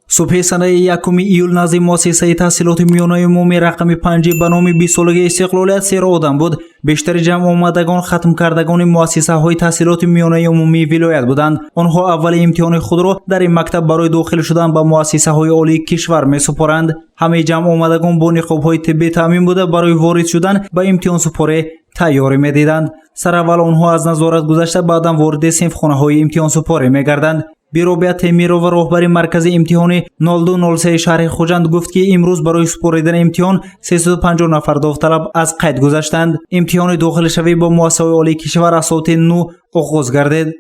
صبح سنه 1 ایول نزد مؤسسه تحصیلات میانه عمومی رقم 5 به نام 20 سالگی استقلالیت سیر آدم بود. بیشتر جمع آمدگان ختم کردگان مؤسسه های تحصیلات میانه عمومی ولایت بودند. آنها اول امتحان خود را در این مکتب برای داخل شدن به مؤسسه های عالی کشور می‌سپارند. همه جمع آمدگان با نقاب های طبی تامین بوده برای وارد شدن به امتحان سپاری تیاری می‌دیدند. سر اول آنها از نظارت گذشته بعدا وارد صنفخانه های امتحان سپاری می‌گردند. بیروبیا تیمیرو و رهبر مرکز امتحان 0203 شهر خوجند گفت که امروز برای سپردن امتحان 350 نفر داوطلب از قید گذشتند. امتحان داخل شوی با مؤسسه عالی کشور از ساعت 9 آغاز گردید.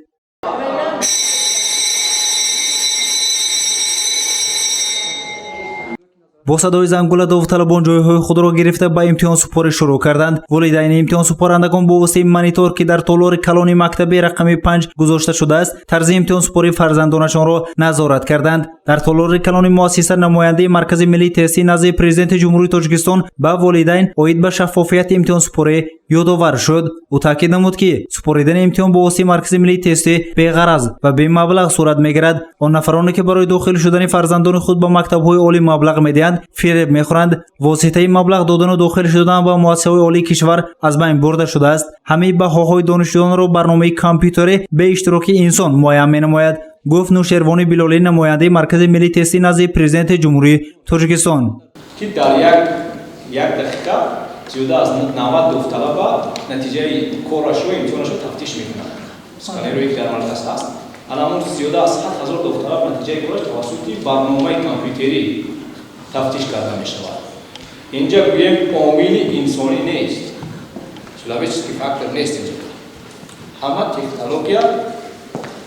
با صدای زنگوله داوطلبان جایهای خود را گرفته به امتحان سپاری شروع کردند. والدین امتحان سپارندگان با واسطه مانیتور که در تالار کلان مکتب رقم 5 گذاشته شده است طرز امتحان سپاری فرزندانشان را نظارت کردند. در تالار کلان مؤسسه نماینده مرکز ملی تحصیل نزد پرزیدنت جمهوری تاجیکستان به والدین اید به شفافیت امتحان سپاری یادآور شد. او تاکید نمود که سپاریدن امتحان با واسطه مرکز ملی تحصیل بی‌غرض و بی مبلغ صورت میگیرد. آن نفرانی که برای داخل شدن فرزندان خود به مکتب‌های عالی مبلغ میدهند فریب میخورند. واسطه مبلغ دادن و داخل شدن به مؤسسه عالی کشور از بین برده شده است. همه بهاهای دانشجویان را برنامه کامپیوتری به اشتراک انسان معین می‌نماید، گفت نوشیروانی بلالی نماینده مرکز ملی تحصیل نزد پرزیدنت جمهوری تاجیکستان. که در یک دقیقه زیاده از 90 داوطلب نتیجه کارش و امتحانش را تفتیش می‌کنند. اسکانر یک در مرکز است. الان زیاده از 7000 داوطلب نتیجه کارش توسط برنامه کامپیوتری تفتیش کرده می‌شود. اینجا گویم عامل انسانی نیست. چلویچسکی فاکتور نیست اینجا. همه تکنولوژی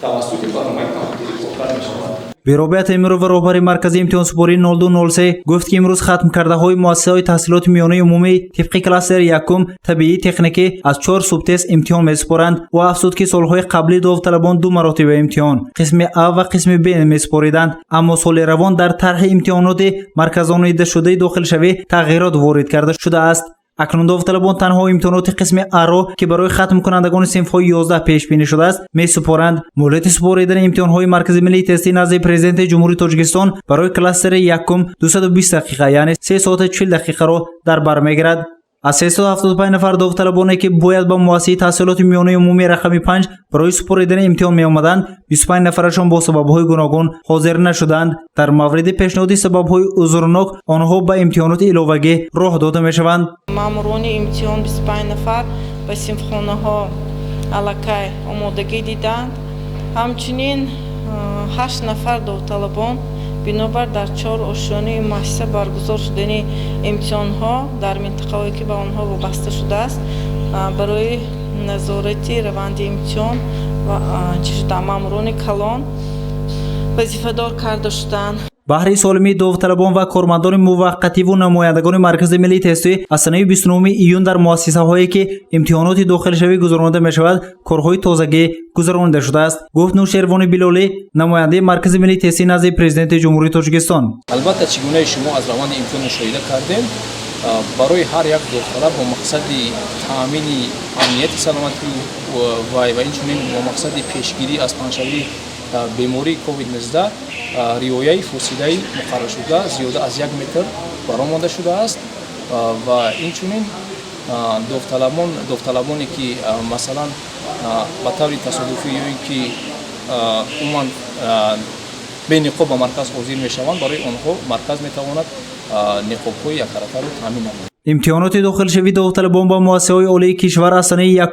توسط برنامه کامپیوتری کار می‌شود. بیروبیا تیمیرو و رهبر مرکز امتحان سپاری 0203 گفت که امروز ختم کرده های مؤسسه های تحصیلات میانه عمومی طبق کلاستر یکم طبیعی تکنیکی از 4 سوبتست امتحان می‌سپارند و افزود که سالهای قبلی داوطلبان 2 مراتب امتحان قسم A و قسم B می‌سپاریدند، اما سال روان در طرح امتحانات مرکزان ایده شده داخل شوی تغییرات وارد کرده شده است. اکنون داوطلبان تنها امتحانات قسم A را که برای ختم کنندگان صنف‌های 11 پیش بینی شده است می‌سپارند. مهلت سپاریدن امتحان‌های مرکز ملی تحصیل نزد پرزیدنت جمهوری تاجیکستان برای کلاستر یکم 220 دقیقه یعنی 3 ساعت 40 دقیقه را در بر می‌گیرد. از 375 نفر داوطلبانی که باید به مؤسسه تحصیلات میانه عمومی رقم 5 برای سپاریدن امتحان می آمدند 25 نفرشان با سبب‌های گوناگون حاضر نشدند. در مورد پیشنهاد سبب‌های عذرناک آنها به امتحانات علاوه‌ای راه داده می‌شوند. ماموران امتحان 25 نفر به صنفخانه‌ها алакай آمادگی دیدند. همچنین 8 نفر داوطلبان بنابر در 4 آشیانه مؤسسه برگزار شدن امتحان‌ها در منطقه‌ای که به آنها وابسته شده است برای نظارت روند امتحان و ماموران کلان وظیفه‌دار کرده شدند. بهره سالمی داوطلبان و کارمندان موقتی و نمایندگان مرکز ملی تحصیل از سنه 29 ایون در مؤسسه هایی که امتحانات داخل شوی گذرانده می شود کارهای تازگی گذرانده شده است، گفت نوشیروانی بلالی نماینده مرکز ملی تحصیل نزد پرزیدنت جمهوری تاجیکستان. البته چگونه شما از روند امتحان مشاهده کردین برای هر یک داوطلب با مقصد تامین امنیت سلامتی و اینچنین با مقصد پیشگیری از پنه‌شوی بیماری کووید 19 ریویای فاصله مقرر شده زیاده از 1 متر برآمده شده است و اینچنین داوطلبانی که مثلا به طور تصادفی یا اینکه عموما به نقاب به مرکز حاضر میشوند برای آنها مرکز میتواند نقاب‌های یک طرفه را تامین نماید. امتحانات داخل شوی داوطلبان با مؤسسه‌های عالی کشور از سنه 1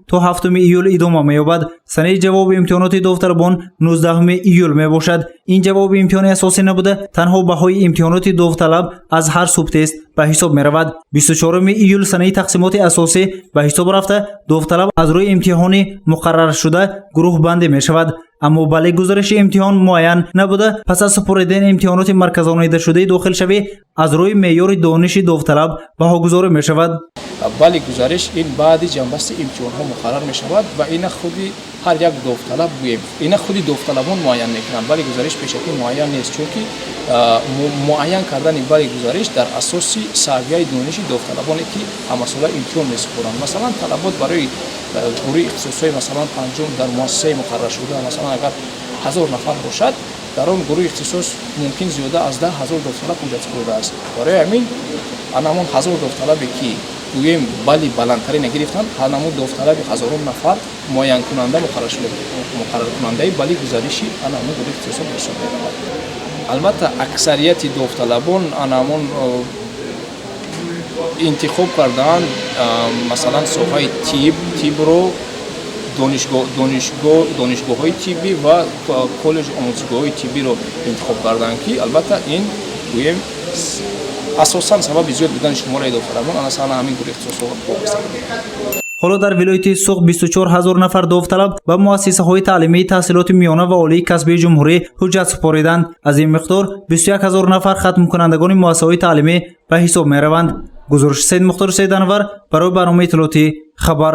تا 7 ایول ادامه می‌یابد. سنه جواب امتحانات داوطلبان 19 ایول میباشد. این جواب امتحان اساسی نبوده، تنها بهای امتحانات داوطلب از هر سوبتست به حساب می‌رود. 24 ایول سنه تقسیمات اساسی به حساب رفته داوطلب از روی امتحان مقرر شده گروه بندی می‌شود، اما بله گزارش امتحان معین نبوده. پس از سپردن امتحانات مرکزان ایده شده داخل شوی از روی معیار دانش داوطلب بهاگذاری می شود. بله گزارش این بعد جنبست امتحان ها مقرر می شود و این خودی هر یک داوطلب گویم این خودی داوطلبان معین میکنند. بله گزارش پیشکی معین نیست چون که معین کردن این بله گزارش در اساس سویه دانش داوطلبانی که همساله امتحان میسپارند. مثلا طلبات برای گروه اختصاصی مثلا پنجم در مؤسسه مقرر شده مثلا اگر 1000 نفر باشد дар он гурӯҳи ихтисос мумкин зиёда аз 10,000 довталаб муҷассис будааст. барои ҳамин анамон 1000 довталабе ки гӯем балли баландтаре нагирифтанд, ҳанамун довталаби ҳазорум нафар муайянкунанда муқарраркунандаи балли гузариши анамун гурӯҳи ихтисосот ҳисоб меравад. албатта аксарияти довталабон анамун интихоб кардаанд масалан соҳаи тибро донишгоҳҳои тиббӣ ва коллеҷи омӯзишгоҳҳои тиббиро интихоб карданд ки албатта ин гӯем асосан сабаби зиёд будани шумораи довталабон асосан ҳамин гурӯҳи ихтисосот вобаста. ҳоло дар вилояти Суғ 24000 нафар довталаб ба муассисаҳои таълимии таҳсилоти миёна ва олии касбии ҷумҳурӣ ҳуҷҷат супориданд. Аз ин миқдор 21000 нафар хатмкунандагони муассисаҳои таълимӣ ба ҳисоб мераванд. гузориши Саид Мухтор Саиданвар барои барномаи иттилоотӣ Хабар.